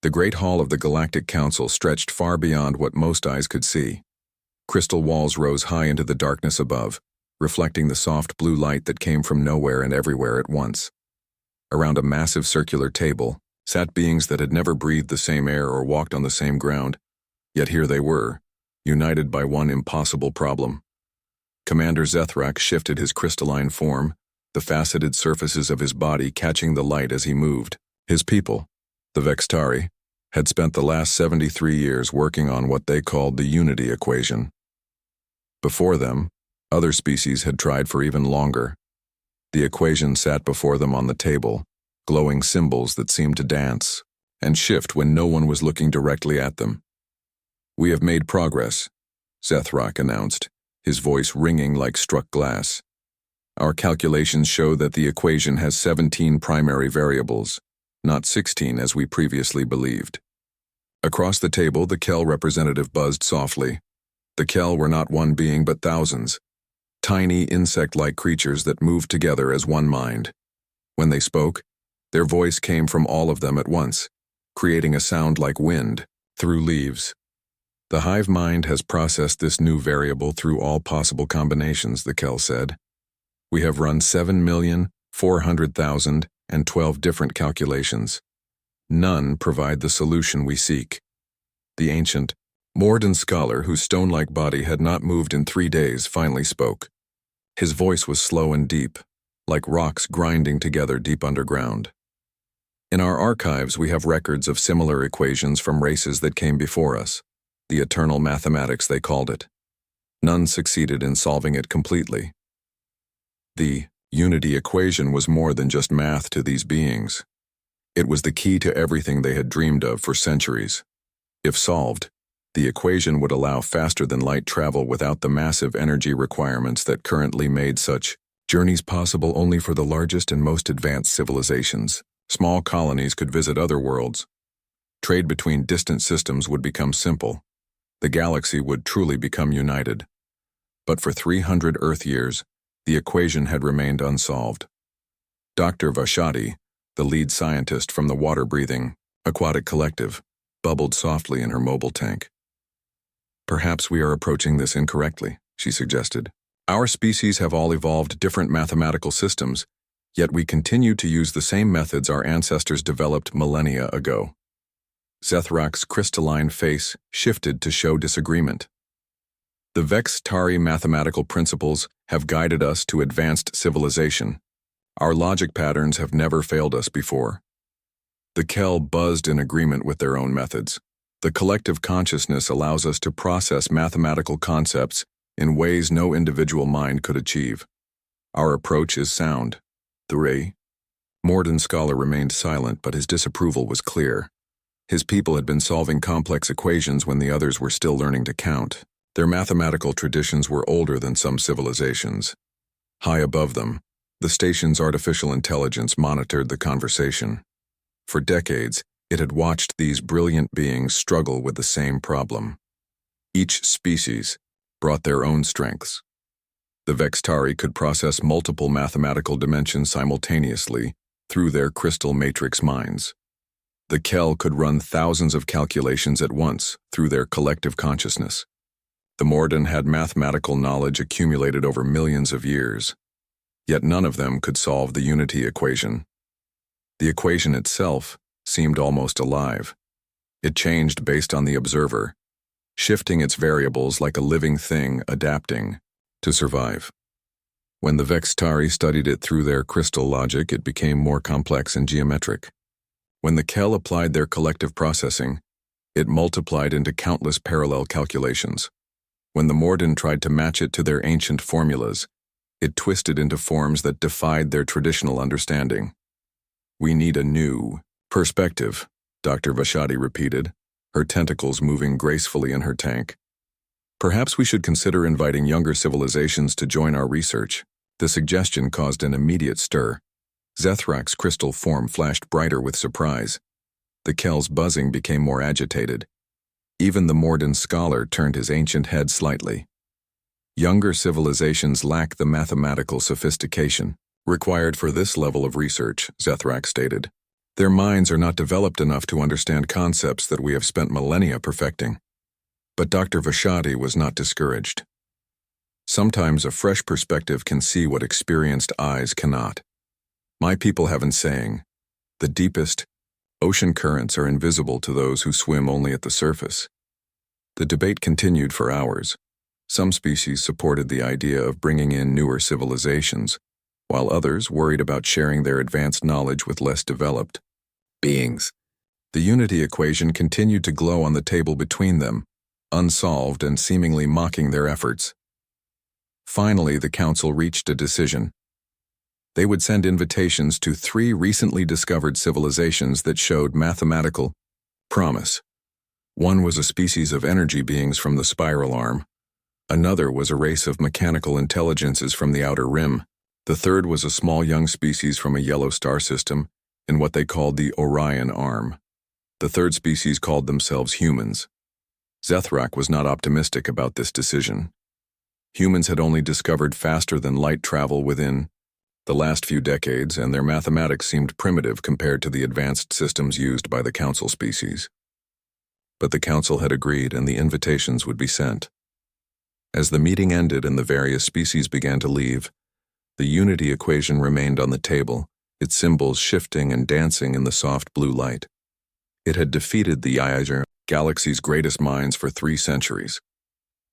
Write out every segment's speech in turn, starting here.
The great hall of the Galactic Council stretched far beyond what most eyes could see. Crystal walls rose high into the darkness above, reflecting the soft blue light that came from nowhere and everywhere at once. Around a massive circular table sat beings that had never breathed the same air or walked on the same ground, yet here they were, united by one impossible problem. Commander Zethrak shifted his crystalline form, the faceted surfaces of his body catching the light as he moved. His people, the Vextari, had spent the last 73 years working on what they called the unity equation. Before them, other species had tried for even longer. The equation sat before them on the table, glowing symbols that seemed to dance and shift when no one was looking directly at them. "We have made progress," Zethrak announced, his voice ringing like struck glass. "Our calculations show that the equation has 17 primary variables, not 16 as we previously believed." Across the table, the Kel representative buzzed softly. The Kel were not one being but thousands, tiny insect-like creatures that moved together as one mind. When they spoke, their voice came from all of them at once, creating a sound like wind through leaves. "The hive mind has processed this new variable through all possible combinations," the Kel said. "We have run 7,400,012 different calculations. None provide the solution we seek." The ancient, Morden scholar whose stone-like body had not moved in 3 days finally spoke. His voice was slow and deep, like rocks grinding together deep underground. "In our archives we have records of similar equations from races that came before us, the eternal mathematics they called it. None succeeded in solving it completely." The unity equation was more than just math to these beings. It was the key to everything they had dreamed of for centuries. If solved, the equation would allow faster-than-light travel without the massive energy requirements that currently made such journeys possible only for the largest and most advanced civilizations. Small colonies could visit other worlds. Trade between distant systems would become simple. The galaxy would truly become united. But for 300 Earth years, the equation had remained unsolved. Dr. Vashati, the lead scientist from the water-breathing, aquatic collective, bubbled softly in her mobile tank. "Perhaps we are approaching this incorrectly," she suggested. "Our species have all evolved different mathematical systems, yet we continue to use the same methods our ancestors developed millennia ago." Zethrak's crystalline face shifted to show disagreement. "The Vextari mathematical principles have guided us to advanced civilization. Our logic patterns have never failed us before." The Kel buzzed in agreement with their own methods. "The collective consciousness allows us to process mathematical concepts in ways no individual mind could achieve. Our approach is sound." The Morden scholar remained silent, but his disapproval was clear. His people had been solving complex equations when the others were still learning to count. Their mathematical traditions were older than some civilizations. High above them, the station's artificial intelligence monitored the conversation. For decades, it had watched these brilliant beings struggle with the same problem. Each species brought their own strengths. The Vextari could process multiple mathematical dimensions simultaneously through their crystal matrix minds. The Kel could run thousands of calculations at once through their collective consciousness. The Morden had mathematical knowledge accumulated over millions of years, yet none of them could solve the unity equation. The equation itself seemed almost alive. It changed based on the observer, shifting its variables like a living thing adapting to survive. When the Vextari studied it through their crystal logic, it became more complex and geometric. When the Kel applied their collective processing, it multiplied into countless parallel calculations. When the Morden tried to match it to their ancient formulas, it twisted into forms that defied their traditional understanding. "We need a new perspective," Dr. Vashati repeated, her tentacles moving gracefully in her tank. "Perhaps we should consider inviting younger civilizations to join our research." The suggestion caused an immediate stir. Zethrak's crystal form flashed brighter with surprise. The Kel's buzzing became more agitated. Even the Morden scholar turned his ancient head slightly. "Younger civilizations lack the mathematical sophistication required for this level of research," Zethrak stated. Their minds are not developed enough to understand concepts that we have spent millennia perfecting. But Dr. Vashati was not discouraged. Sometimes a fresh perspective can see what experienced eyes cannot. My people have a saying, the deepest ocean currents are invisible to those who swim only at the surface. The debate continued for hours. Some species supported the idea of bringing in newer civilizations, while others worried about sharing their advanced knowledge with less developed beings. The unity equation continued to glow on the table between them, unsolved and seemingly mocking their efforts. Finally, the council reached a decision. They would send invitations to 3 recently discovered civilizations that showed mathematical promise. One was a species of energy beings from the spiral arm. Another was a race of mechanical intelligences from the outer rim. The third was a small young species from a yellow star system in what they called the Orion arm. The third species called themselves humans. Zethrak was not optimistic about this decision. Humans had only discovered faster-than-light travel within the last few decades, and their mathematics seemed primitive compared to the advanced systems used by the council species. But the council had agreed, and the invitations would be sent. As the meeting ended and the various species began to leave, the unity equation remained on the table, its symbols shifting and dancing in the soft blue light. It had defeated the galaxy's greatest minds for 3 centuries.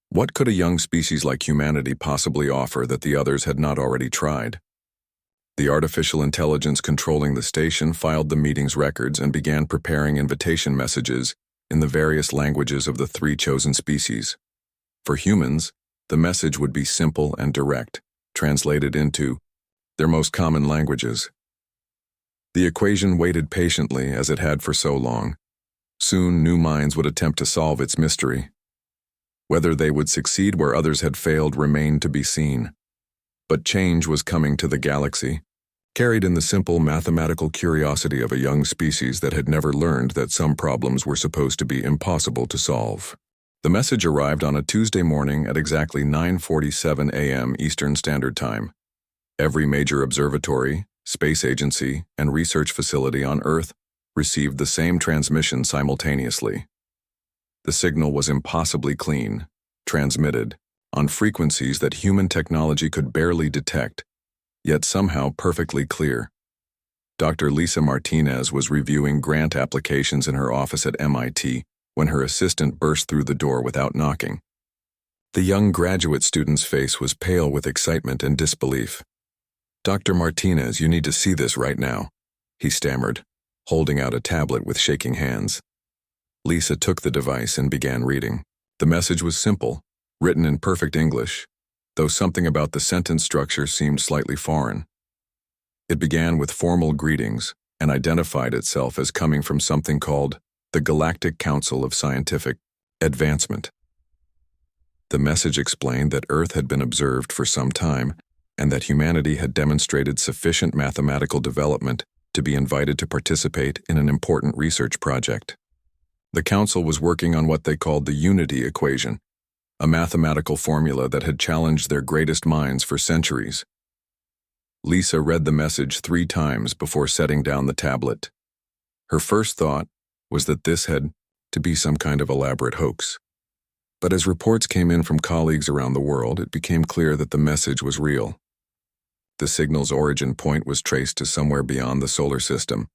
What could a young species like humanity possibly offer that the others had not already tried? The artificial intelligence controlling the station filed the meeting's records and began preparing invitation messages in the various languages of the 3 chosen species. For humans, the message would be simple and direct, translated into their most common languages. The equation waited patiently as it had for so long. Soon, new minds would attempt to solve its mystery. Whether they would succeed where others had failed remained to be seen. But change was coming to the galaxy, carried in the simple mathematical curiosity of a young species that had never learned that some problems were supposed to be impossible to solve. The message arrived on a Tuesday morning at exactly 9:47 a.m. Eastern Standard Time. Every major observatory, space agency, and research facility on Earth received the same transmission simultaneously. The signal was impossibly clean, transmitted on frequencies that human technology could barely detect, yet somehow perfectly clear. Dr. Lisa Martinez was reviewing grant applications in her office at MIT when her assistant burst through the door without knocking. The young graduate student's face was pale with excitement and disbelief. "Dr. Martinez, you need to see this right now," he stammered, holding out a tablet with shaking hands. Lisa took the device and began reading. The message was simple, written in perfect English, though something about the sentence structure seemed slightly foreign. It began with formal greetings and identified itself as coming from something called the Galactic Council of Scientific Advancement. The message explained that Earth had been observed for some time and that humanity had demonstrated sufficient mathematical development to be invited to participate in an important research project. The Council was working on what they called the unity equation, a mathematical formula that had challenged their greatest minds for centuries. Lisa read the message 3 times before setting down the tablet. Her first thought was that this had to be some kind of elaborate hoax. But as reports came in from colleagues around the world, it became clear that the message was real. The signal's origin point was traced to somewhere beyond the solar system,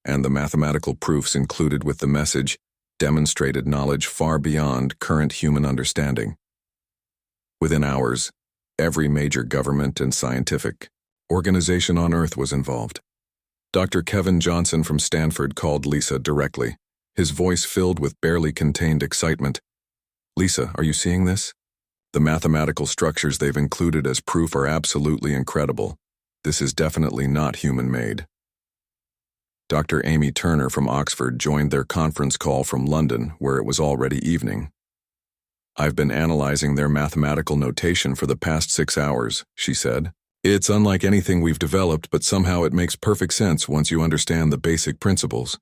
and the mathematical proofs included with the message demonstrated knowledge far beyond current human understanding. Within hours, every major government and scientific organization on Earth was involved. Dr. Kevin Johnson from Stanford called Lisa directly, his voice filled with barely contained excitement. "Lisa, are you seeing this? The mathematical structures they've included as proof are absolutely incredible. This is definitely not human-made." Dr. Amy Turner from Oxford joined their conference call from London, where it was already evening. "I've been analyzing their mathematical notation for the past 6 hours, she said. "It's unlike anything we've developed, but somehow it makes perfect sense once you understand the basic principles."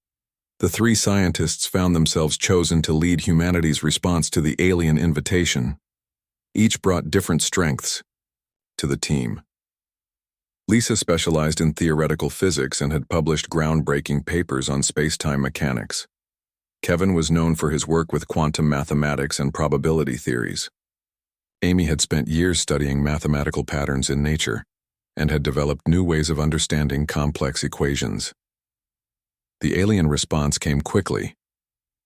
The 3 scientists found themselves chosen to lead humanity's response to the alien invitation. Each brought different strengths to the team. Lisa specialized in theoretical physics and had published groundbreaking papers on space-time mechanics. Kevin was known for his work with quantum mathematics and probability theories. Amy had spent years studying mathematical patterns in nature and had developed new ways of understanding complex equations. The alien response came quickly.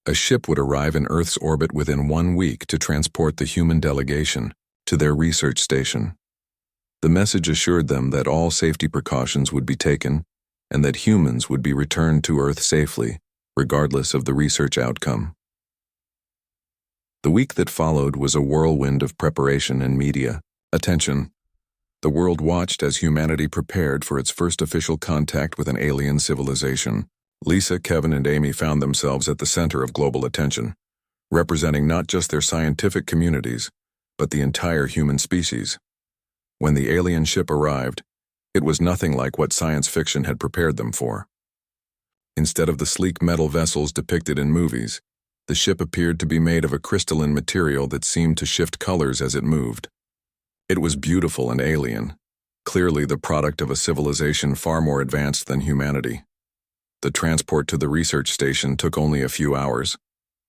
A ship would arrive in Earth's orbit within 1 week to transport the human delegation to their research station. The message assured them that all safety precautions would be taken and that humans would be returned to Earth safely, regardless of the research outcome. The week that followed was a whirlwind of preparation and media attention. The world watched as humanity prepared for its first official contact with an alien civilization. Lisa, Kevin, and Amy found themselves at the center of global attention, representing not just their scientific communities, but the entire human species. When the alien ship arrived, it was nothing like what science fiction had prepared them for. Instead of the sleek metal vessels depicted in movies, the ship appeared to be made of a crystalline material that seemed to shift colors as it moved. It was beautiful and alien, clearly the product of a civilization far more advanced than humanity. The transport to the research station took only a few hours,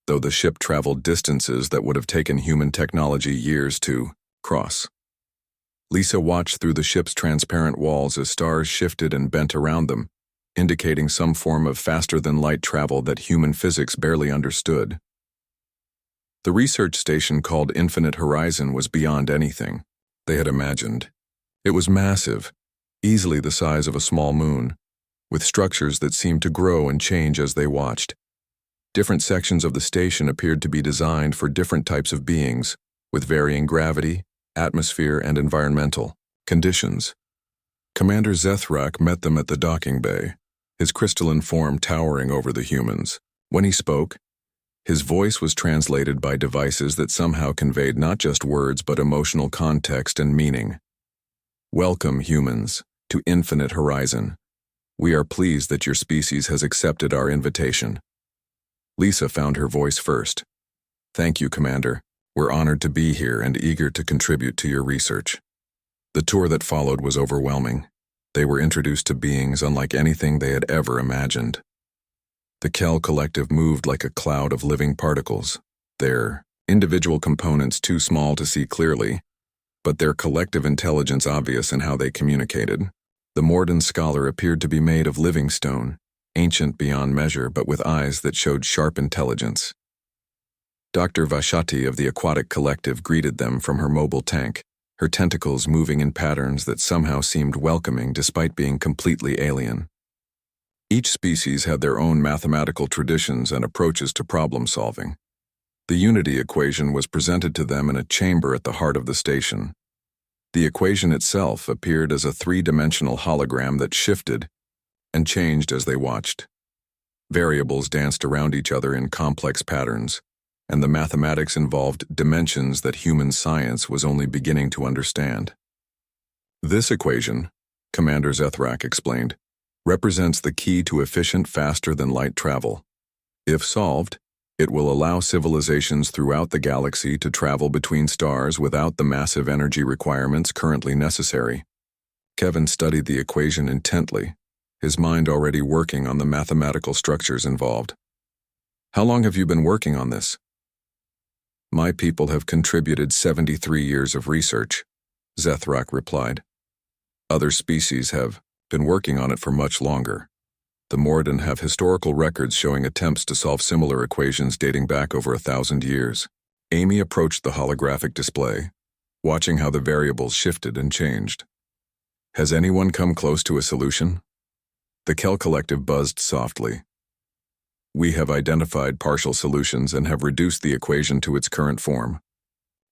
though the ship traveled distances that would have taken human technology years to cross. Lisa watched through the ship's transparent walls as stars shifted and bent around them, indicating some form of faster-than-light travel that human physics barely understood. The research station called Infinite Horizon was beyond anything they had imagined. It was massive, easily the size of a small moon, with structures that seemed to grow and change as they watched. Different sections of the station appeared to be designed for different types of beings, with varying gravity, atmosphere, and environmental conditions. Commander Zethrak met them at the docking bay, his crystalline form towering over the humans. When he spoke, his voice was translated by devices that somehow conveyed not just words but emotional context and meaning. "Welcome, humans, to Infinite Horizon. We are pleased that your species has accepted our invitation." Lisa found her voice first. "Thank you, Commander. We're honored to be here and eager to contribute to your research." The tour that followed was overwhelming. They were introduced to beings unlike anything they had ever imagined. The Kel Collective moved like a cloud of living particles, their individual components too small to see clearly, but their collective intelligence obvious in how they communicated. The Morden scholar appeared to be made of living stone, ancient beyond measure but with eyes that showed sharp intelligence. Dr. Vashati of the Aquatic Collective greeted them from her mobile tank, her tentacles moving in patterns that somehow seemed welcoming despite being completely alien. Each species had their own mathematical traditions and approaches to problem solving. The unity equation was presented to them in a chamber at the heart of the station. The equation itself appeared as a three-dimensional hologram that shifted and changed as they watched. Variables danced around each other in complex patterns, and the mathematics involved dimensions that human science was only beginning to understand. "This equation," Commander Zethrak explained, "represents the key to efficient faster-than-light travel. If solved, it will allow civilizations throughout the galaxy to travel between stars without the massive energy requirements currently necessary." Kevin studied the equation intently, his mind already working on the mathematical structures involved. "How long have you been working on this?" "My people have contributed 73 years of research," Zethrak replied. "Other species have been working on it for much longer. The Morden have historical records showing attempts to solve similar equations dating back over 1,000 years. Amy approached the holographic display, watching how the variables shifted and changed. "Has anyone come close to a solution?" The Kel Collective buzzed softly. "We have identified partial solutions and have reduced the equation to its current form,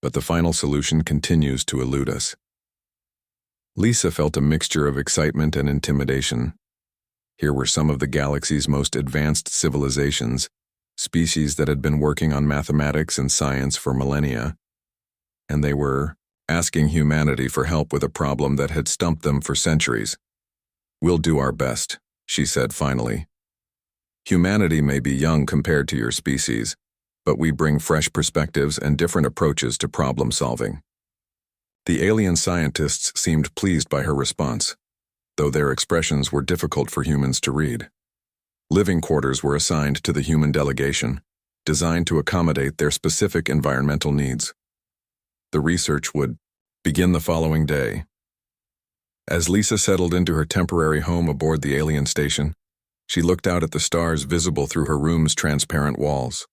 but the final solution continues to elude us." Lisa felt a mixture of excitement and intimidation. Here were some of the galaxy's most advanced civilizations, species that had been working on mathematics and science for millennia, and they were asking humanity for help with a problem that had stumped them for centuries. "We'll do our best," she said finally. "Humanity may be young compared to your species, but we bring fresh perspectives and different approaches to problem solving." The alien scientists seemed pleased by her response. though their expressions were difficult for humans to read. Living quarters were assigned to the human delegation, designed to accommodate their specific environmental needs. The research would begin the following day. As Lisa settled into her temporary home aboard the alien station, she looked out at the stars visible through her room's transparent walls.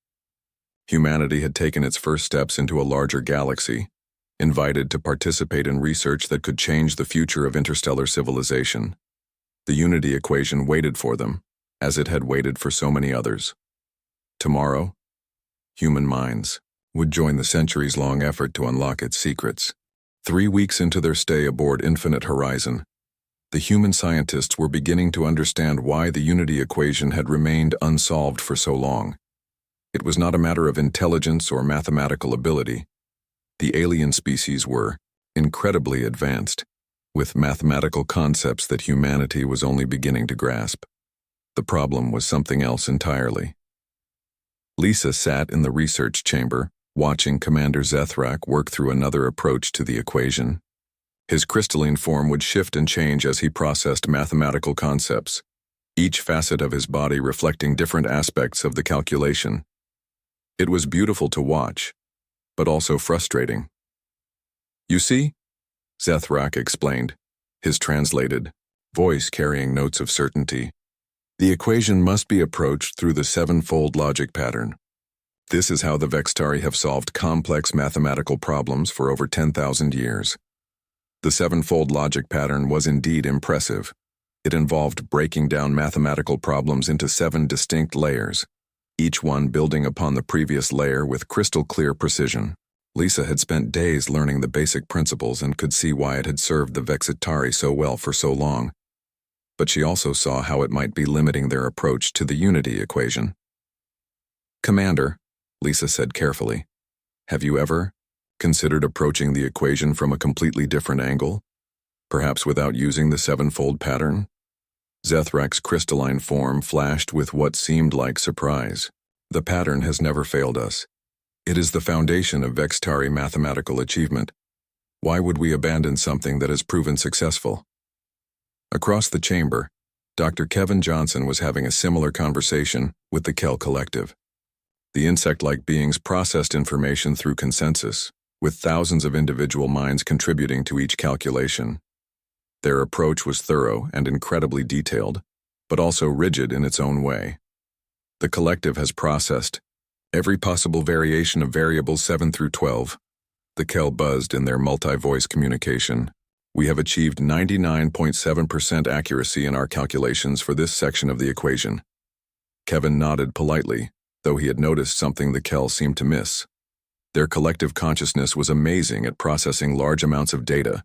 Humanity had taken its first steps into a larger galaxy, invited to participate in research that could change the future of interstellar civilization. The unity equation waited for them, as it had waited for so many others. Tomorrow, human minds would join the centuries-long effort to unlock its secrets. 3 weeks into their stay aboard Infinite Horizon, the human scientists were beginning to understand why the unity equation had remained unsolved for so long. It was not a matter of intelligence or mathematical ability. The alien species were incredibly advanced, with mathematical concepts that humanity was only beginning to grasp. The problem was something else entirely. Lisa sat in the research chamber, watching Commander Zethrak work through another approach to the equation. His crystalline form would shift and change as he processed mathematical concepts, each facet of his body reflecting different aspects of the calculation. It was beautiful to watch, but also frustrating. "You see?" Zethrak explained, his translated voice carrying notes of certainty. "The equation must be approached through the sevenfold logic pattern. This is how the Vextari have solved complex mathematical problems for over 10,000 years. The sevenfold logic pattern was indeed impressive. It involved breaking down mathematical problems into 7 distinct layers, each one building upon the previous layer with crystal-clear precision. Lisa had spent days learning the basic principles and could see why it had served the Vexitari so well for so long. But she also saw how it might be limiting their approach to the unity equation. "Commander," Lisa said carefully, "have you ever considered approaching the equation from a completely different angle? Perhaps without using the sevenfold pattern?" Zethrak's crystalline form flashed with what seemed like surprise. "The pattern has never failed us. It is the foundation of Vextari mathematical achievement. Why would we abandon something that has proven successful?" Across the chamber, Dr. Kevin Johnson was having a similar conversation with the Kel Collective. The insect-like beings processed information through consensus, with thousands of individual minds contributing to each calculation. Their approach was thorough and incredibly detailed, but also rigid in its own way. "The collective has processed every possible variation of variables 7 through 12. The Kel buzzed in their multi-voice communication. "We have achieved 99.7% accuracy in our calculations for this section of the equation." Kevin nodded politely, though he had noticed something the Kel seemed to miss. Their collective consciousness was amazing at processing large amounts of data,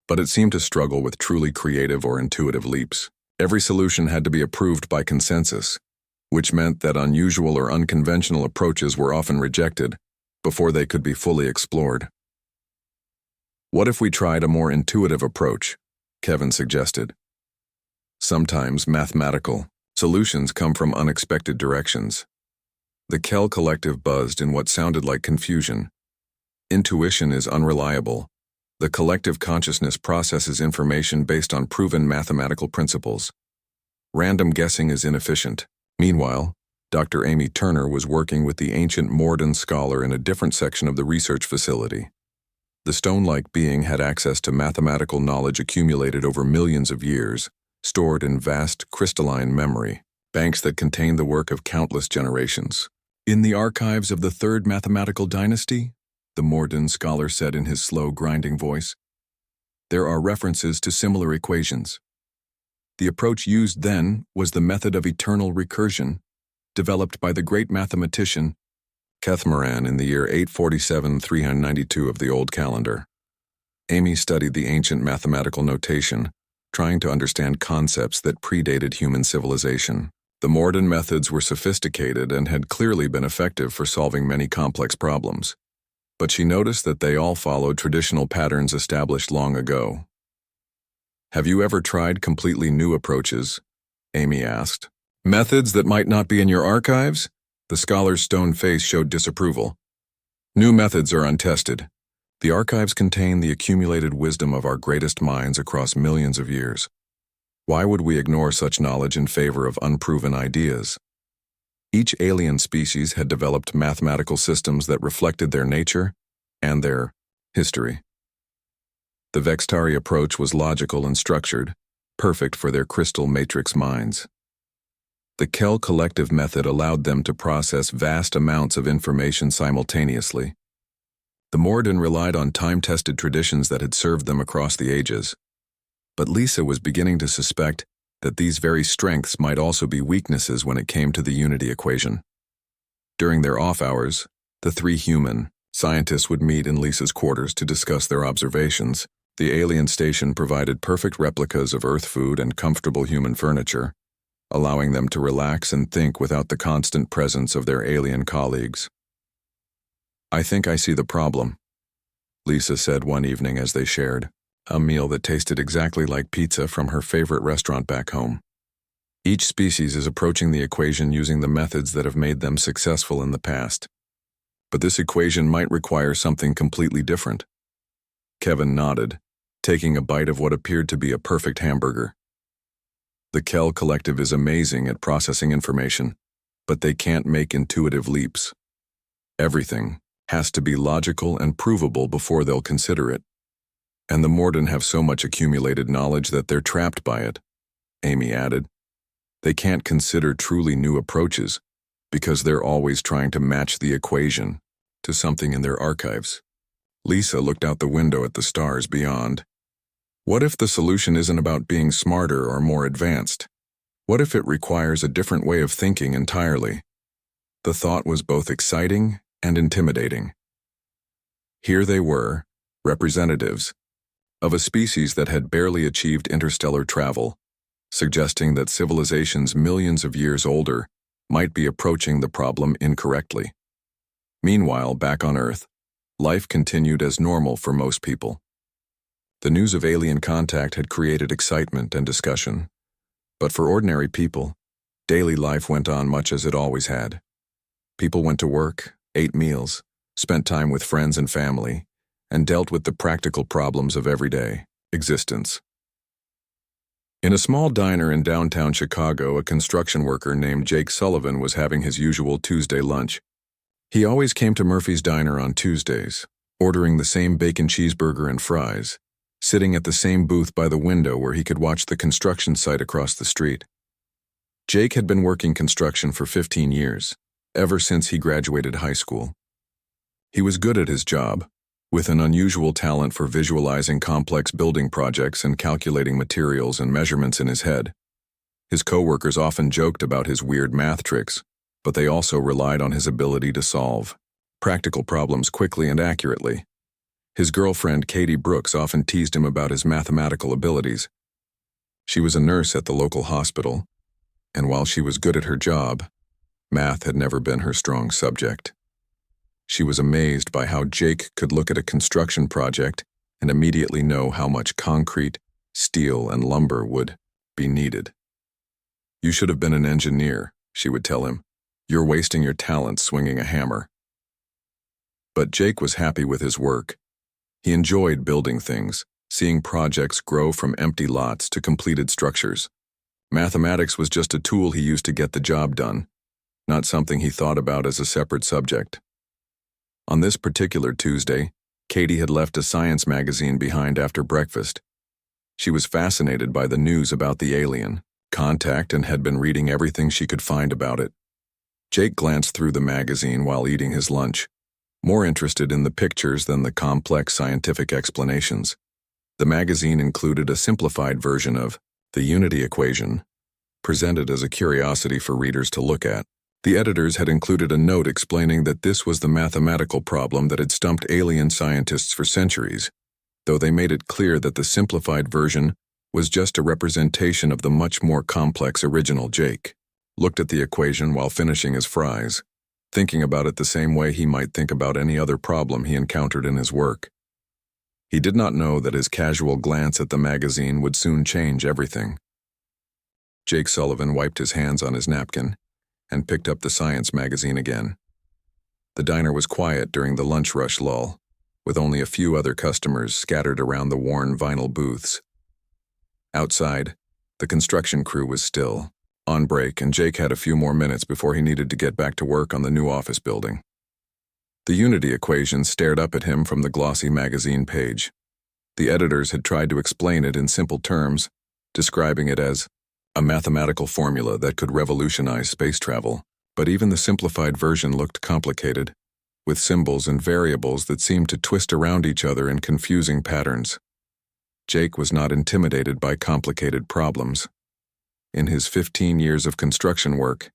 but it seemed to struggle with truly creative or intuitive leaps. Every solution had to be approved by consensus, which meant that unusual or unconventional approaches were often rejected before they could be fully explored. "What if we tried a more intuitive approach?" Kevin suggested. "Sometimes mathematical solutions come from unexpected directions." The Kel Collective buzzed in what sounded like confusion. "Intuition is unreliable. The collective consciousness processes information based on proven mathematical principles. Random guessing is inefficient." Meanwhile, Dr. Amy Turner was working with the ancient Morden scholar in a different section of the research facility. The stone-like being had access to mathematical knowledge accumulated over millions of years, stored in vast crystalline memory, banks that contained the work of countless generations. "In the archives of the Third Mathematical Dynasty," the Morden scholar said in his slow, grinding voice, "there are references to similar equations. The approach used then was the method of eternal recursion, developed by the great mathematician Kethmaran in the year 847-392 of the Old Calendar." Amy studied the ancient mathematical notation, trying to understand concepts that predated human civilization. The Morden methods were sophisticated and had clearly been effective for solving many complex problems, but she noticed that they all followed traditional patterns established long ago. "Have you ever tried completely new approaches?" Amy asked. "Methods that might not be in your archives?" The scholar's stone face showed disapproval. "New methods are untested. The archives contain the accumulated wisdom of our greatest minds across millions of years. Why would we ignore such knowledge in favor of unproven ideas? Each alien species had developed mathematical systems that reflected their nature and their history. The Vextari approach was logical and structured, perfect for their crystal matrix minds. The Kel collective method allowed them to process vast amounts of information simultaneously. The Morden relied on time-tested traditions that had served them across the ages. But Lisa was beginning to suspect that these very strengths might also be weaknesses when it came to the unity equation. During their off hours, the three human scientists would meet in Lisa's quarters to discuss their observations. The alien station provided perfect replicas of Earth food and comfortable human furniture, allowing them to relax and think without the constant presence of their alien colleagues. "I think I see the problem," Lisa said one evening as they shared a meal that tasted exactly like pizza from her favorite restaurant back home. Each species is approaching the equation using the methods that have made them successful in the past. But this equation might require something completely different. Kevin nodded, taking a bite of what appeared to be a perfect hamburger. The Kel Collective is amazing at processing information, but they can't make intuitive leaps. Everything has to be logical and provable before they'll consider it. And the Morden have so much accumulated knowledge that they're trapped by it, Amy added. They can't consider truly new approaches because they're always trying to match the equation to something in their archives. Lisa looked out the window at the stars beyond. What if the solution isn't about being smarter or more advanced? What if it requires a different way of thinking entirely? The thought was both exciting and intimidating. Here they were, representatives of a species that had barely achieved interstellar travel, suggesting that civilizations millions of years older might be approaching the problem incorrectly. Meanwhile, back on Earth, life continued as normal for most people. The news of alien contact had created excitement and discussion, but for ordinary people, daily life went on much as it always had. People went to work, ate meals, spent time with friends and family, and dealt with the practical problems of everyday existence. In a small diner in downtown Chicago, a construction worker named Jake Sullivan was having his usual Tuesday lunch. He always came to Murphy's Diner on Tuesdays, ordering the same bacon cheeseburger and fries, sitting at the same booth by the window where he could watch the construction site across the street. Jake had been working construction for 15 years, ever since he graduated high school. He was good at his job, with an unusual talent for visualizing complex building projects and calculating materials and measurements in his head. His coworkers often joked about his weird math tricks, but they also relied on his ability to solve practical problems quickly and accurately. His girlfriend, Katie Brooks, often teased him about his mathematical abilities. She was a nurse at the local hospital, and while she was good at her job, math had never been her strong subject. She was amazed by how Jake could look at a construction project and immediately know how much concrete, steel, and lumber would be needed. "You should have been an engineer," she would tell him. "You're wasting your talent swinging a hammer." But Jake was happy with his work. He enjoyed building things, seeing projects grow from empty lots to completed structures. Mathematics was just a tool he used to get the job done, not something he thought about as a separate subject. On this particular Tuesday, Katie had left a science magazine behind after breakfast. She was fascinated by the news about the alien contact and had been reading everything she could find about it. Jake glanced through the magazine while eating his lunch, more interested in the pictures than the complex scientific explanations. The magazine included a simplified version of the unity equation, presented as a curiosity for readers to look at. The editors had included a note explaining that this was the mathematical problem that had stumped alien scientists for centuries, though they made it clear that the simplified version was just a representation of the much more complex original. Jake looked at the equation while finishing his fries, thinking about it the same way he might think about any other problem he encountered in his work. He did not know that his casual glance at the magazine would soon change everything. Jake Sullivan wiped his hands on his napkin and picked up the science magazine again. The diner was quiet during the lunch rush lull, with only a few other customers scattered around the worn vinyl booths. Outside, The construction crew was still on break, and Jake had a few more minutes before he needed to get back to work on the new office building. The unity equation stared up at him from the glossy magazine page. The editors had tried to explain it in simple terms, describing it as a mathematical formula that could revolutionize space travel, but even the simplified version looked complicated, with symbols and variables that seemed to twist around each other in confusing patterns. Jake was not intimidated by complicated problems. In his 15 years of construction work,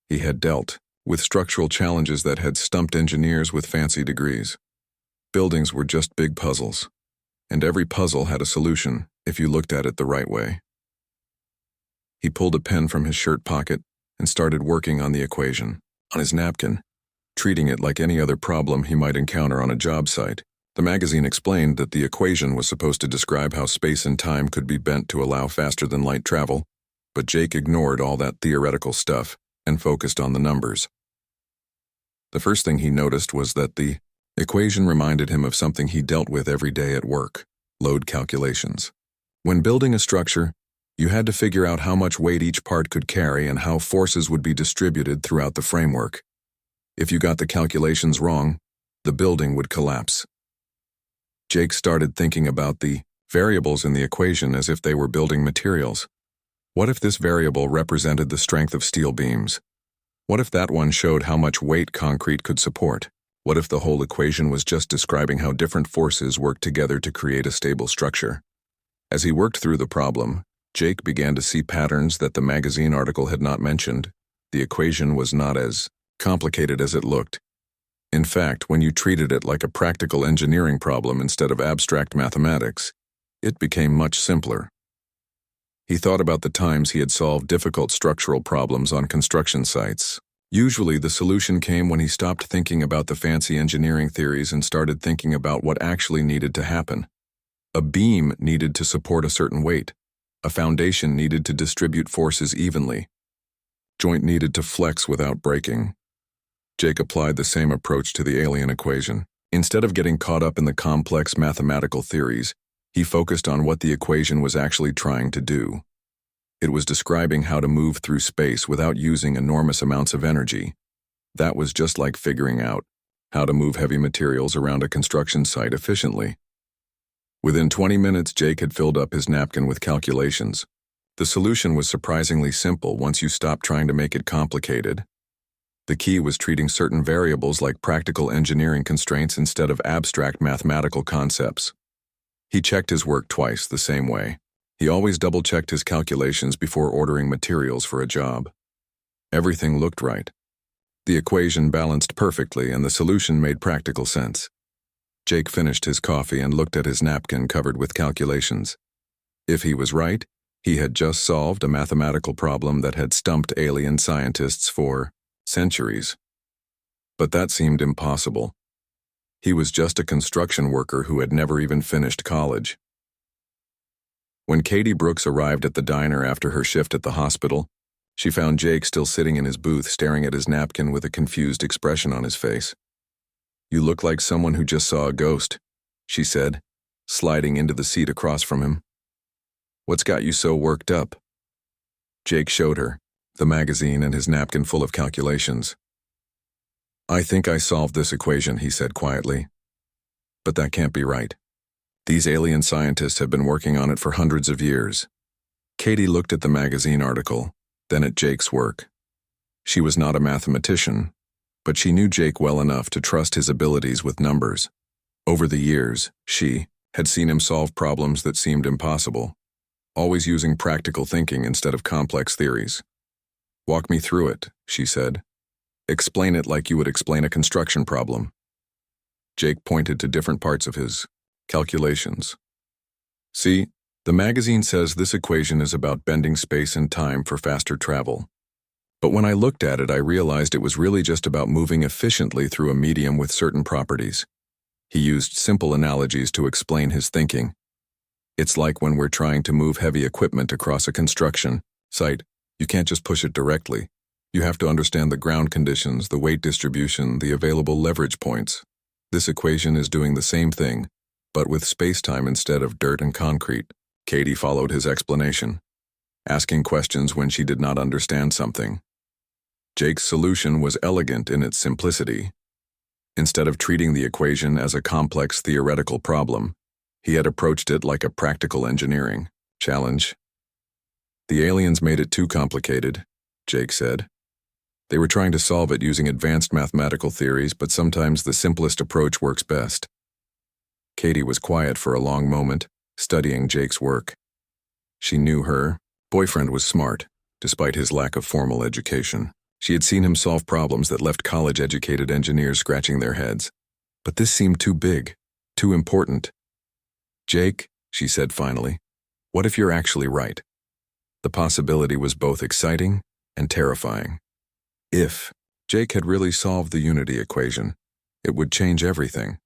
he had dealt with structural challenges that had stumped engineers with fancy degrees. Buildings were just big puzzles, and every puzzle had a solution if you looked at it the right way. He pulled a pen from his shirt pocket and started working on the equation, on his napkin, treating it like any other problem he might encounter on a job site. The magazine explained that the equation was supposed to describe how space and time could be bent to allow faster-than-light travel, but Jake ignored all that theoretical stuff and focused on the numbers. The first thing he noticed was that the equation reminded him of something he dealt with every day at work: load calculations. When building a structure, you had to figure out how much weight each part could carry and how forces would be distributed throughout the framework. If you got the calculations wrong, the building would collapse. Jake started thinking about the variables in the equation as if they were building materials. What if this variable represented the strength of steel beams? What if that one showed how much weight concrete could support? What if the whole equation was just describing how different forces work together to create a stable structure? As he worked through the problem, Jake began to see patterns that the magazine article had not mentioned. The equation was not as complicated as it looked. In fact, when you treated it like a practical engineering problem instead of abstract mathematics, it became much simpler. He thought about the times he had solved difficult structural problems on construction sites. Usually, the solution came when he stopped thinking about the fancy engineering theories and started thinking about what actually needed to happen. A beam needed to support a certain weight. A foundation needed to distribute forces evenly. Joint needed to flex without breaking. Jake applied the same approach to the alien equation. Instead of getting caught up in the complex mathematical theories, he focused on what the equation was actually trying to do. It was describing how to move through space without using enormous amounts of energy. That was just like figuring out how to move heavy materials around a construction site efficiently. Within 20 minutes, Jake had filled up his napkin with calculations. The solution was surprisingly simple once you stopped trying to make it complicated. The key was treating certain variables like practical engineering constraints instead of abstract mathematical concepts. He checked his work twice the same way. He always double-checked his calculations before ordering materials for a job. Everything looked right. The equation balanced perfectly and the solution made practical sense. Jake finished his coffee and looked at his napkin covered with calculations. If he was right, he had just solved a mathematical problem that had stumped alien scientists for centuries. But that seemed impossible. He was just a construction worker who had never even finished college. When Katie Brooks arrived at the diner after her shift at the hospital, she found Jake still sitting in his booth staring at his napkin with a confused expression on his face. "You look like someone who just saw a ghost," she said, sliding into the seat across from him. "What's got you so worked up?" Jake showed her the magazine and his napkin full of calculations. "I think I solved this equation," he said quietly. "But that can't be right. These alien scientists have been working on it for hundreds of years." Katie looked at the magazine article, then at Jake's work. She was not a mathematician, but she knew Jake well enough to trust his abilities with numbers. Over the years, she had seen him solve problems that seemed impossible, always using practical thinking instead of complex theories. "Walk me through it," she said. "Explain it like you would explain a construction problem." Jake pointed to different parts of his calculations. "See, the magazine says this equation is about bending space and time for faster travel. But when I looked at it, I realized it was really just about moving efficiently through a medium with certain properties." He used simple analogies to explain his thinking. "It's like when we're trying to move heavy equipment across a construction site. You can't just push it directly. You have to understand the ground conditions, the weight distribution, the available leverage points. This equation is doing the same thing, but with space-time instead of dirt and concrete." Katie followed his explanation. asking questions when she did not understand something. Jake's solution was elegant in its simplicity. Instead of treating the equation as a complex theoretical problem, he had approached it like a practical engineering challenge. The aliens made it too complicated, Jake said. They were trying to solve it using advanced mathematical theories, but sometimes the simplest approach works best. Katie was quiet for a long moment, studying Jake's work. She knew her boyfriend was smart, despite his lack of formal education. She had seen him solve problems that left college-educated engineers scratching their heads. But this seemed too big, too important. Jake, she said finally, what if you're actually right? The possibility was both exciting and terrifying. If Jake had really solved the unity equation, it would change everything.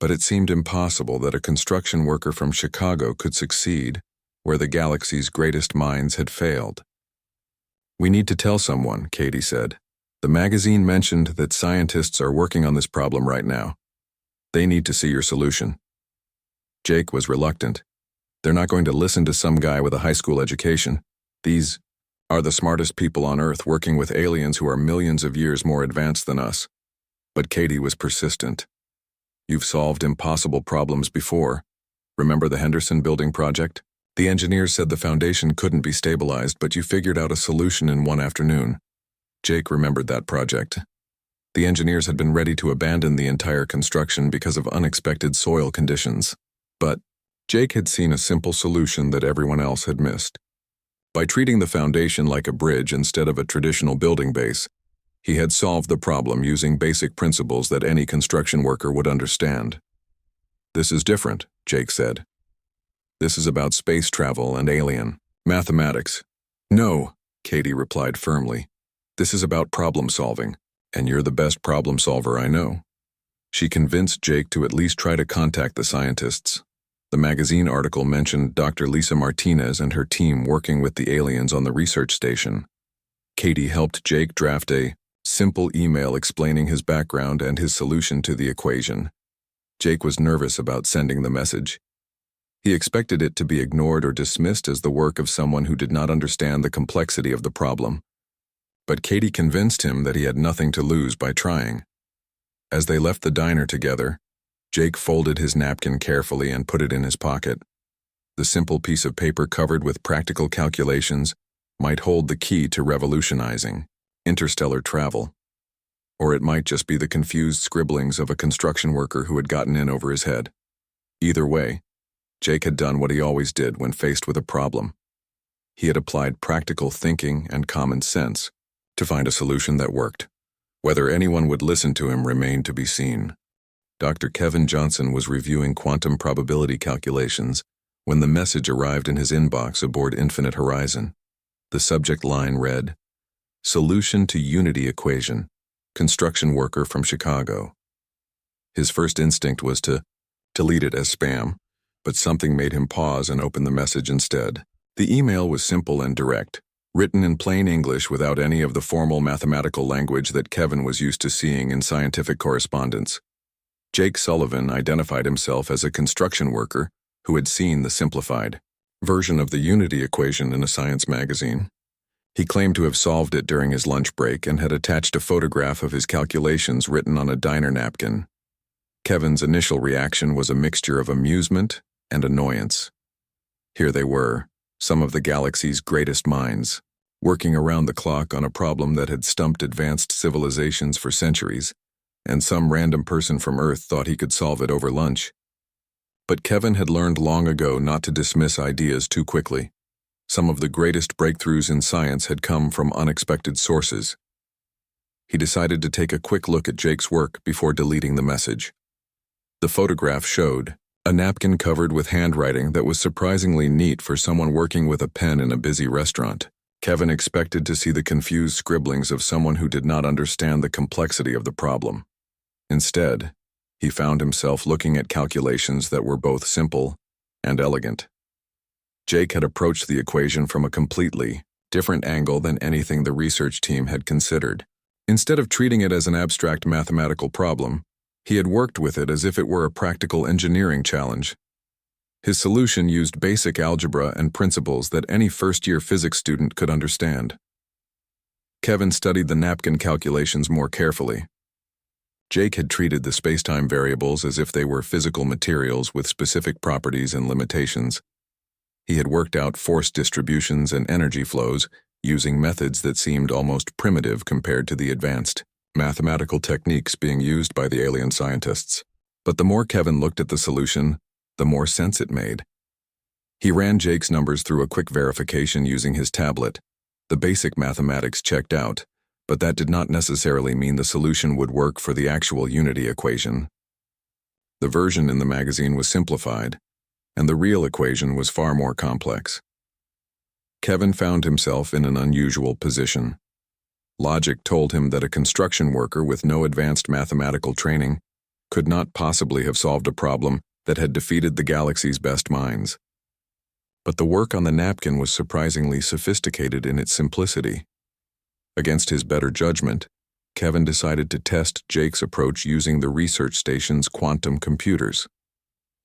But it seemed impossible that a construction worker from Chicago could succeed where the galaxy's greatest minds had failed. We need to tell someone, Katie said. The magazine mentioned that scientists are working on this problem right now. They need to see your solution. Jake was reluctant. They're not going to listen to some guy with a high school education. These are the smartest people on Earth working with aliens who are millions of years more advanced than us. But Katie was persistent. You've solved impossible problems before. Remember the Henderson Building project? The engineers said the foundation couldn't be stabilized, but you figured out a solution in one afternoon. Jake remembered that project. The engineers had been ready to abandon the entire construction because of unexpected soil conditions. But Jake had seen a simple solution that everyone else had missed. By treating the foundation like a bridge instead of a traditional building base, he had solved the problem using basic principles that any construction worker would understand. This is different, Jake said. This is about space travel and alien mathematics. No, Katie replied firmly. This is about problem solving, and you're the best problem solver I know. She convinced Jake to at least try to contact the scientists. The magazine article mentioned Dr. Lisa Martinez and her team working with the aliens on the research station. Katie helped Jake draft a simple email explaining his background and his solution to the equation. Jake was nervous about sending the message. He expected it to be ignored or dismissed as the work of someone who did not understand the complexity of the problem. But Katie convinced him that he had nothing to lose by trying. As they left the diner together, Jake folded his napkin carefully and put it in his pocket. The simple piece of paper covered with practical calculations might hold the key to revolutionizing interstellar travel. Or it might just be the confused scribblings of a construction worker who had gotten in over his head. Either way, Jake had done what he always did when faced with a problem. He had applied practical thinking and common sense to find a solution that worked. Whether anyone would listen to him remained to be seen. Dr. Kevin Johnson was reviewing quantum probability calculations when the message arrived in his inbox aboard Infinite Horizon. The subject line read, Solution to Unity Equation, Construction Worker from Chicago. His first instinct was to delete it as spam, but something made him pause and open the message instead. The email was simple and direct, written in plain English without any of the formal mathematical language that Kevin was used to seeing in scientific correspondence. Jake Sullivan identified himself as a construction worker who had seen the simplified version of the unity equation in a science magazine. He claimed to have solved it during his lunch break and had attached a photograph of his calculations written on a diner napkin. Kevin's initial reaction was a mixture of amusement and annoyance. Here they were, some of the galaxy's greatest minds, working around the clock on a problem that had stumped advanced civilizations for centuries, and some random person from Earth thought he could solve it over lunch. But Kevin had learned long ago not to dismiss ideas too quickly. Some of the greatest breakthroughs in science had come from unexpected sources. He decided to take a quick look at Jake's work before deleting the message. The photograph showed a napkin covered with handwriting that was surprisingly neat for someone working with a pen in a busy restaurant. Kevin expected to see the confused scribblings of someone who did not understand the complexity of the problem. Instead, he found himself looking at calculations that were both simple and elegant. Jake had approached the equation from a completely different angle than anything the research team had considered. Instead of treating it as an abstract mathematical problem, he had worked with it as if it were a practical engineering challenge. His solution used basic algebra and principles that any first-year physics student could understand. Kevin studied the napkin calculations more carefully. Jake had treated the spacetime variables as if they were physical materials with specific properties and limitations. He had worked out force distributions and energy flows using methods that seemed almost primitive compared to the advanced mathematical techniques being used by the alien scientists. But the more Kevin looked at the solution, the more sense it made. He ran Jake's numbers through a quick verification using his tablet. The basic mathematics checked out, but that did not necessarily mean the solution would work for the actual unity equation. The version in the magazine was simplified, and the real equation was far more complex. Kevin found himself in an unusual position. Logic told him that a construction worker with no advanced mathematical training could not possibly have solved a problem that had defeated the galaxy's best minds. But the work on the napkin was surprisingly sophisticated in its simplicity. Against his better judgment, Kevin decided to test Jake's approach using the research station's quantum computers.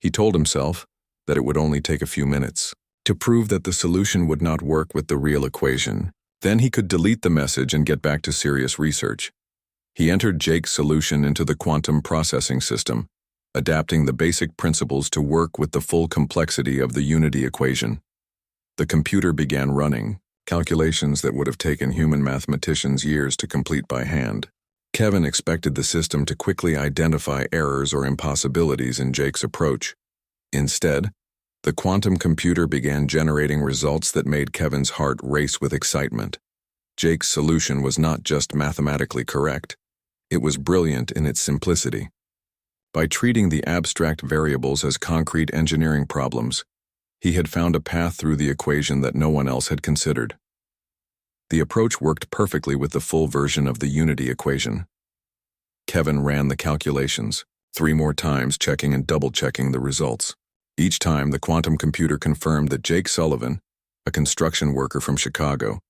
He told himself that it would only take a few minutes to prove that the solution would not work with the real equation. Then he could delete the message and get back to serious research. He entered Jake's solution into the quantum processing system, adapting the basic principles to work with the full complexity of the unity equation. The computer began running calculations that would have taken human mathematicians years to complete by hand. Kevin expected the system to quickly identify errors or impossibilities in Jake's approach. Instead, the quantum computer began generating results that made Kevin's heart race with excitement. Jake's solution was not just mathematically correct, it was brilliant in its simplicity. By treating the abstract variables as concrete engineering problems, he had found a path through the equation that no one else had considered. The approach worked perfectly with the full version of the unity equation. Kevin ran the calculations, 3 more times checking and double-checking the results. Each time, the quantum computer confirmed that Jake Sullivan, a construction worker from Chicago,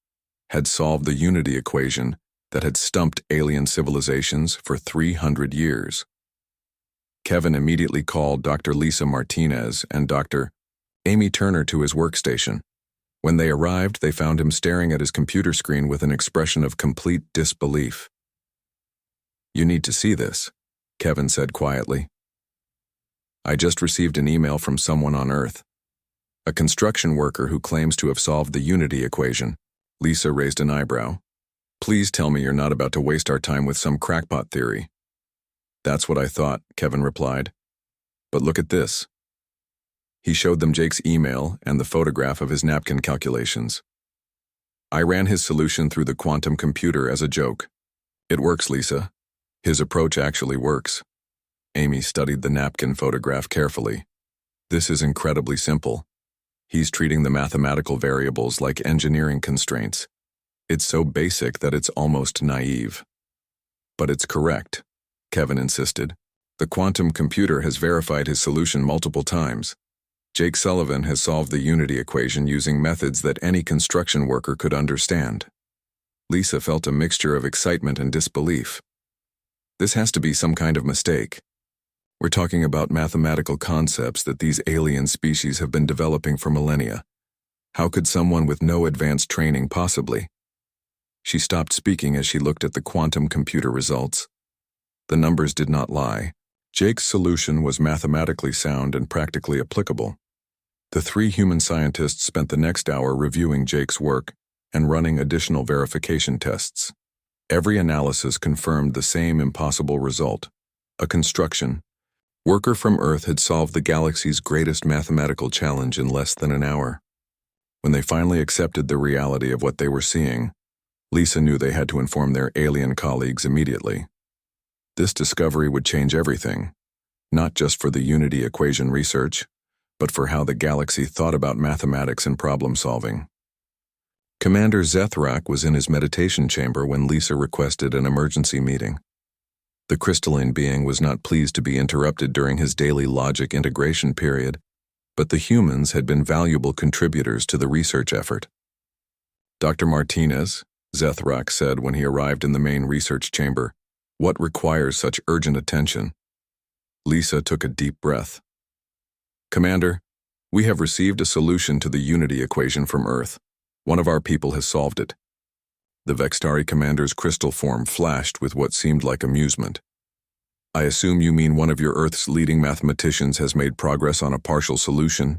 had solved the unity equation that had stumped alien civilizations for 300 years. Kevin immediately called Dr. Lisa Martinez and Dr. Amy Turner to his workstation. When they arrived, they found him staring at his computer screen with an expression of complete disbelief. "You need to see this," Kevin said quietly. "I just received an email from someone on Earth, a construction worker who claims to have solved the unity equation." Lisa raised an eyebrow. "Please tell me you're not about to waste our time with some crackpot theory." "That's what I thought," Kevin replied. "But look at this." He showed them Jake's email and the photograph of his napkin calculations. "I ran his solution through the quantum computer as a joke. It works, Lisa. His approach actually works." Amy studied the napkin photograph carefully. "This is incredibly simple. He's treating the mathematical variables like engineering constraints. It's so basic that it's almost naive." "But it's correct," Kevin insisted. "The quantum computer has verified his solution multiple times. Jake Sullivan has solved the unity equation using methods that any construction worker could understand." Lisa felt a mixture of excitement and disbelief. "This has to be some kind of mistake. We're talking about mathematical concepts that these alien species have been developing for millennia. How could someone with no advanced training possibly?" She stopped speaking as she looked at the quantum computer results. The numbers did not lie. Jake's solution was mathematically sound and practically applicable. The 3 human scientists spent the next hour reviewing Jake's work and running additional verification tests. Every analysis confirmed the same impossible result: a construction worker from Earth had solved the galaxy's greatest mathematical challenge in less than an hour. When they finally accepted the reality of what they were seeing, Lisa knew they had to inform their alien colleagues immediately. This discovery would change everything, not just for the unity equation research, but for how the galaxy thought about mathematics and problem-solving. Commander Zethrak was in his meditation chamber when Lisa requested an emergency meeting. The crystalline being was not pleased to be interrupted during his daily logic integration period, but the humans had been valuable contributors to the research effort. "Dr. Martinez," Zethrak said when he arrived in the main research chamber, "what requires such urgent attention?" Lisa took a deep breath. "Commander, We have received a solution to the unity equation from Earth. One of our people has solved it. The Vextari commander's crystal form flashed with what seemed like amusement. I assume you mean one of your Earth's leading mathematicians has made progress on a partial solution?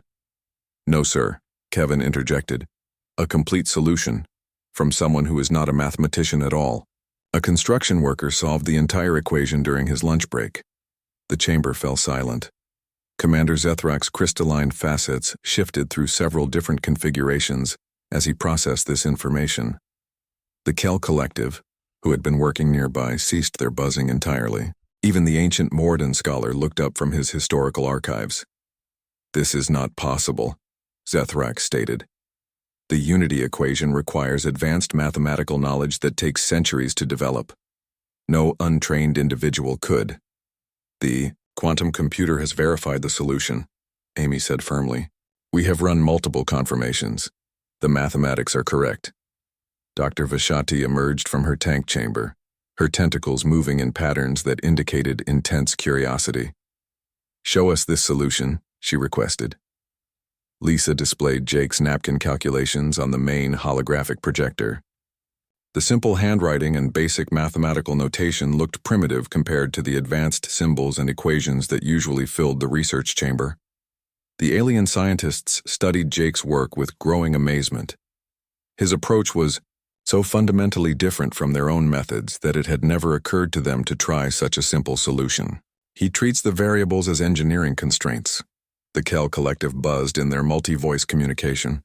No, sir, Kevin interjected. A complete solution, from someone who is not a mathematician at all. A construction worker solved the entire equation during his lunch break. The chamber fell silent. Commander Zethrak's crystalline facets shifted through several different configurations as he processed this information. The Kel collective, who had been working nearby, ceased their buzzing entirely. Even the ancient Morden scholar looked up from his historical archives. This is not possible, Zethrak stated. The unity equation requires advanced mathematical knowledge that takes centuries to develop. No untrained individual could. The quantum computer has verified the solution, Amy said firmly. We have run multiple confirmations. The mathematics are correct. Dr. Vashati emerged from her tank chamber, her tentacles moving in patterns that indicated intense curiosity. Show us this solution, she requested. Lisa displayed Jake's napkin calculations on the main holographic projector. The simple handwriting and basic mathematical notation looked primitive compared to the advanced symbols and equations that usually filled the research chamber. The alien scientists studied Jake's work with growing amazement. His approach was so fundamentally different from their own methods that it had never occurred to them to try such a simple solution. He treats the variables as engineering constraints. The Kel collective buzzed in their multi-voice communication.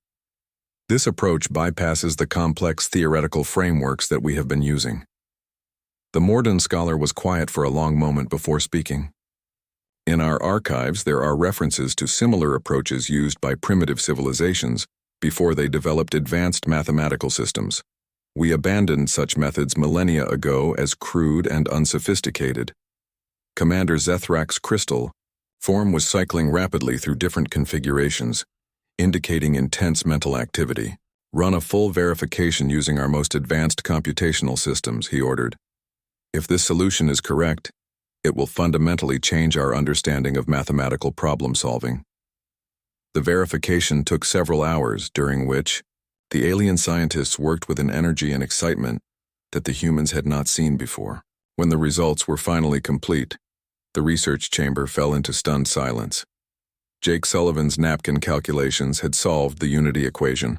This approach bypasses the complex theoretical frameworks that we have been using. The Morden scholar was quiet for a long moment before speaking. In our archives, there are references to similar approaches used by primitive civilizations before they developed advanced mathematical systems. We abandoned such methods millennia ago as crude and unsophisticated. Commander Zethrak's crystal form was cycling rapidly through different configurations, indicating intense mental activity. Run a full verification using our most advanced computational systems, he ordered. If this solution is correct, it will fundamentally change our understanding of mathematical problem solving. The verification took several hours, during which the alien scientists worked with an energy and excitement that the humans had not seen before. When the results were finally complete, the research chamber fell into stunned silence. Jake Sullivan's napkin calculations had solved the unity equation.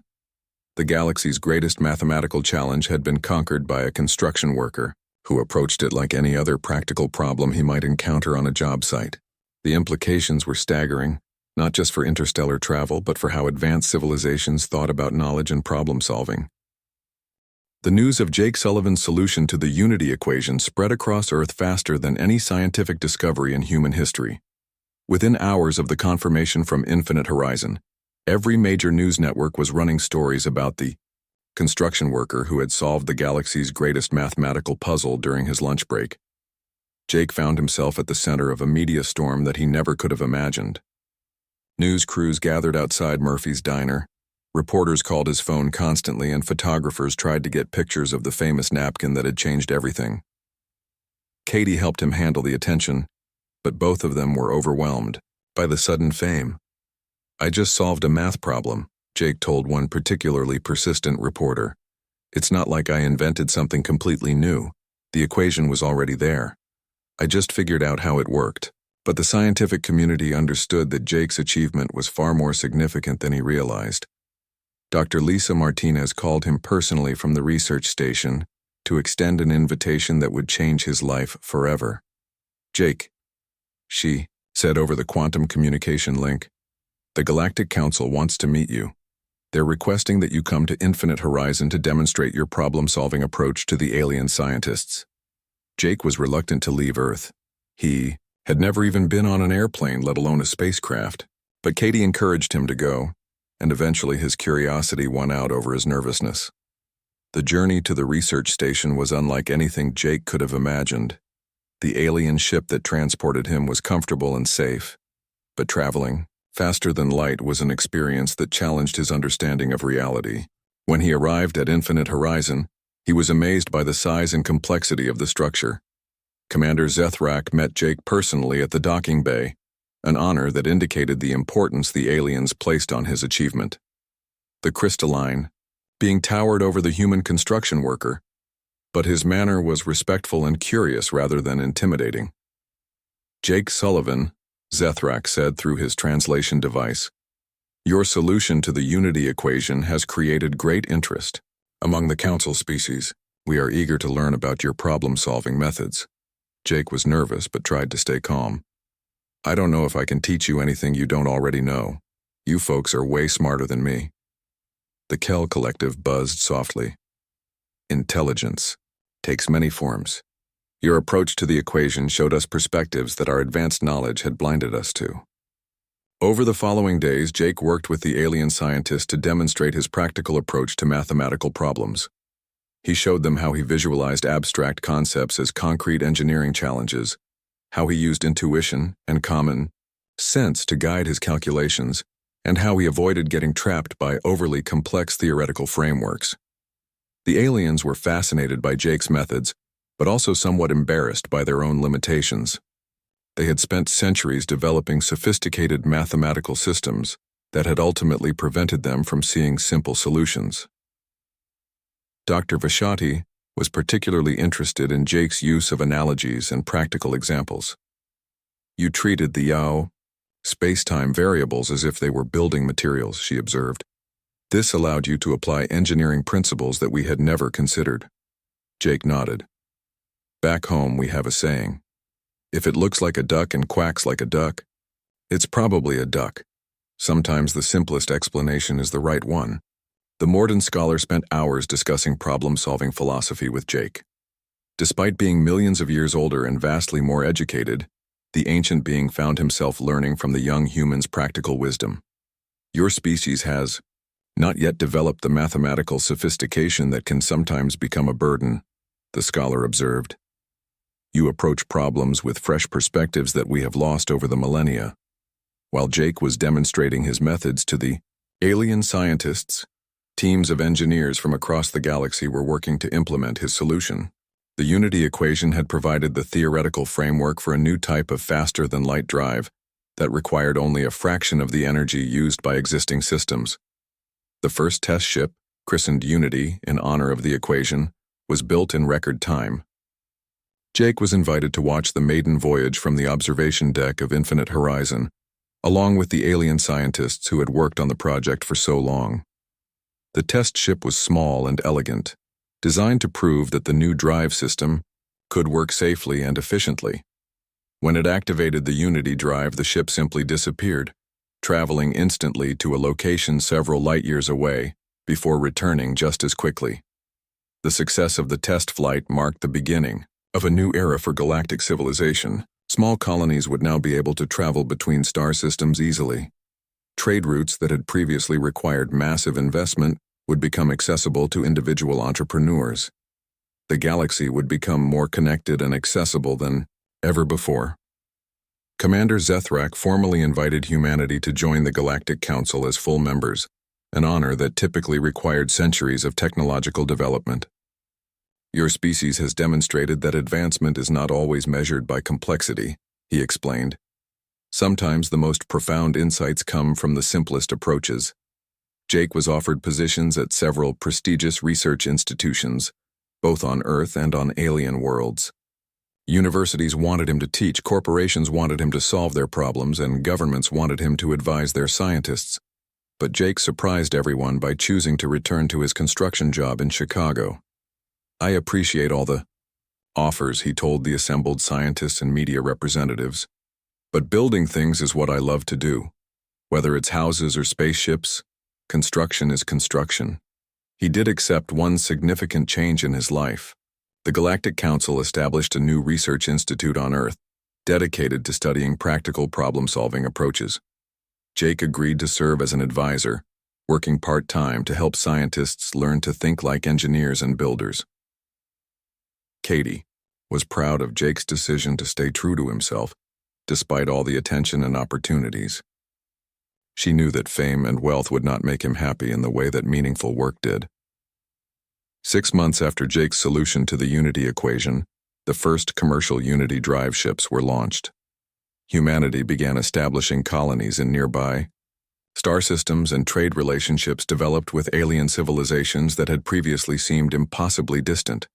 The galaxy's greatest mathematical challenge had been conquered by a construction worker who approached it like any other practical problem he might encounter on a job site. The implications were staggering, not just for interstellar travel, but for how advanced civilizations thought about knowledge and problem solving. The news of Jake Sullivan's solution to the unity equation spread across Earth faster than any scientific discovery in human history. Within hours of the confirmation from Infinite Horizon, every major news network was running stories about the construction worker who had solved the galaxy's greatest mathematical puzzle during his lunch break. Jake found himself at the center of a media storm that he never could have imagined. News crews gathered outside Murphy's diner. Reporters called his phone constantly, and photographers tried to get pictures of the famous napkin that had changed everything. Katie helped him handle the attention, but both of them were overwhelmed by the sudden fame. I just solved a math problem, Jake told one particularly persistent reporter. It's not like I invented something completely new. The equation was already there. I just figured out how it worked. But the scientific community understood that Jake's achievement was far more significant than he realized. Dr. Lisa Martinez called him personally from the research station to extend an invitation that would change his life forever. Jake, she said over the quantum communication link, the Galactic Council wants to meet you. They're requesting that you come to Infinite Horizon to demonstrate your problem-solving approach to the alien scientists. Jake was reluctant to leave Earth. He had never even been on an airplane, let alone a spacecraft. But Katie encouraged him to go, and eventually his curiosity won out over his nervousness. The journey to the research station was unlike anything Jake could have imagined. The alien ship that transported him was comfortable and safe, but traveling faster than light was an experience that challenged his understanding of reality. When he arrived at Infinite Horizon, he was amazed by the size and complexity of the structure. Commander Zethrak met Jake personally at the docking bay, an honor that indicated the importance the aliens placed on his achievement. The crystalline, being towered over the human construction worker, but his manner was respectful and curious rather than intimidating. Jake Sullivan, Zethrak said through his translation device, "Your solution to the unity equation has created great interest. Among the council species, we are eager to learn about your problem-solving methods." Jake was nervous but tried to stay calm. "I don't know if I can teach you anything you don't already know. You folks are way smarter than me." The Kell Collective buzzed softly. "Intelligence takes many forms. Your approach to the equation showed us perspectives that our advanced knowledge had blinded us to." Over the following days, Jake worked with the alien scientists to demonstrate his practical approach to mathematical problems. He showed them how he visualized abstract concepts as concrete engineering challenges, how he used intuition and common sense to guide his calculations, and how he avoided getting trapped by overly complex theoretical frameworks. The aliens were fascinated by Jake's methods, but also somewhat embarrassed by their own limitations. They had spent centuries developing sophisticated mathematical systems that had ultimately prevented them from seeing simple solutions. Dr. Vashati was particularly interested in Jake's use of analogies and practical examples. "You treated the Yao space-time variables as if they were building materials," she observed. "This allowed you to apply engineering principles that we had never considered." Jake nodded. "Back home we have a saying, if it looks like a duck and quacks like a duck, it's probably a duck. Sometimes the simplest explanation is the right one." The Morden scholar spent hours discussing problem-solving philosophy with Jake. Despite being millions of years older and vastly more educated, the ancient being found himself learning from the young human's practical wisdom. "Your species has not yet developed the mathematical sophistication that can sometimes become a burden," the scholar observed. "You approach problems with fresh perspectives that we have lost over the millennia." While Jake was demonstrating his methods to the alien scientists, teams of engineers from across the galaxy were working to implement his solution. The unity equation had provided the theoretical framework for a new type of faster-than-light drive that required only a fraction of the energy used by existing systems. The first test ship, christened Unity in honor of the equation, was built in record time. Jake was invited to watch the maiden voyage from the observation deck of Infinite Horizon, along with the alien scientists who had worked on the project for so long. The test ship was small and elegant, designed to prove that the new drive system could work safely and efficiently. When it activated the Unity drive, the ship simply disappeared, traveling instantly to a location several light-years away before returning just as quickly. The success of the test flight marked the beginning of a new era for galactic civilization. Small colonies would now be able to travel between star systems easily. Trade routes that had previously required massive investment would become accessible to individual entrepreneurs. The galaxy would become more connected and accessible than ever before. Commander Zethrak formally invited humanity to join the Galactic Council as full members, an honor that typically required centuries of technological development. "Your species has demonstrated that advancement is not always measured by complexity," he explained. "Sometimes the most profound insights come from the simplest approaches." Jake was offered positions at several prestigious research institutions, both on Earth and on alien worlds. Universities wanted him to teach, corporations wanted him to solve their problems, and governments wanted him to advise their scientists. But Jake surprised everyone by choosing to return to his construction job in Chicago. "I appreciate all the offers," he told the assembled scientists and media representatives, "but building things is what I love to do. Whether it's houses or spaceships, construction is construction." He did accept one significant change in his life. The Galactic Council established a new research institute on Earth, dedicated to studying practical problem-solving approaches. Jake agreed to serve as an advisor, working part-time to help scientists learn to think like engineers and builders. Katie was proud of Jake's decision to stay true to himself, despite all the attention and opportunities. She knew that fame and wealth would not make him happy in the way that meaningful work did. 6 months after Jake's solution to the Unity equation, the first commercial Unity drive ships were launched. Humanity began establishing colonies in nearby star systems, and trade relationships developed with alien civilizations that had previously seemed impossibly distant.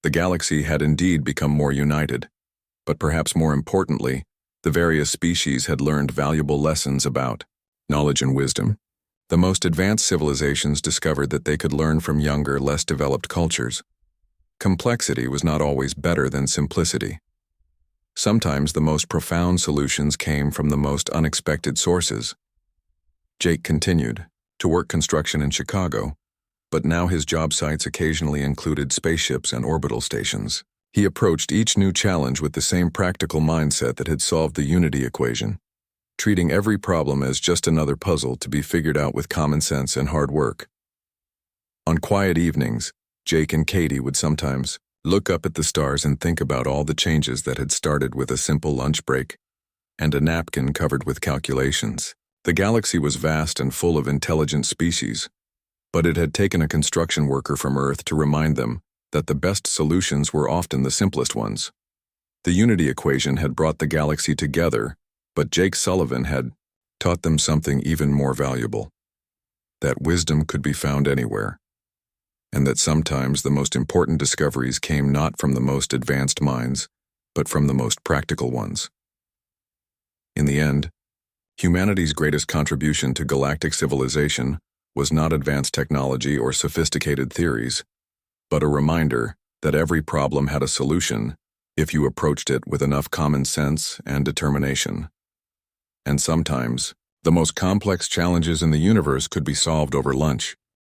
The galaxy had indeed become more united, but perhaps more importantly, the various species had learned valuable lessons about knowledge and wisdom. The most advanced civilizations discovered that they could learn from younger, less developed cultures. Complexity was not always better than simplicity. Sometimes the most profound solutions came from the most unexpected sources. Jake continued to work construction in Chicago, but now his job sites occasionally included spaceships and orbital stations. He approached each new challenge with the same practical mindset that had solved the unity equation, treating every problem as just another puzzle to be figured out with common sense and hard work. On quiet evenings, Jake and Katie would sometimes look up at the stars and think about all the changes that had started with a simple lunch break and a napkin covered with calculations. The galaxy was vast and full of intelligent species, but it had taken a construction worker from Earth to remind them that the best solutions were often the simplest ones. The unity equation had brought the galaxy together, but Jake Sullivan had taught them something even more valuable: that wisdom could be found anywhere, and that sometimes the most important discoveries came not from the most advanced minds, but from the most practical ones. In the end, humanity's greatest contribution to galactic civilization was not advanced technology or sophisticated theories, but a reminder that every problem had a solution if you approached it with enough common sense and determination. And sometimes, the most complex challenges in the universe could be solved over lunch.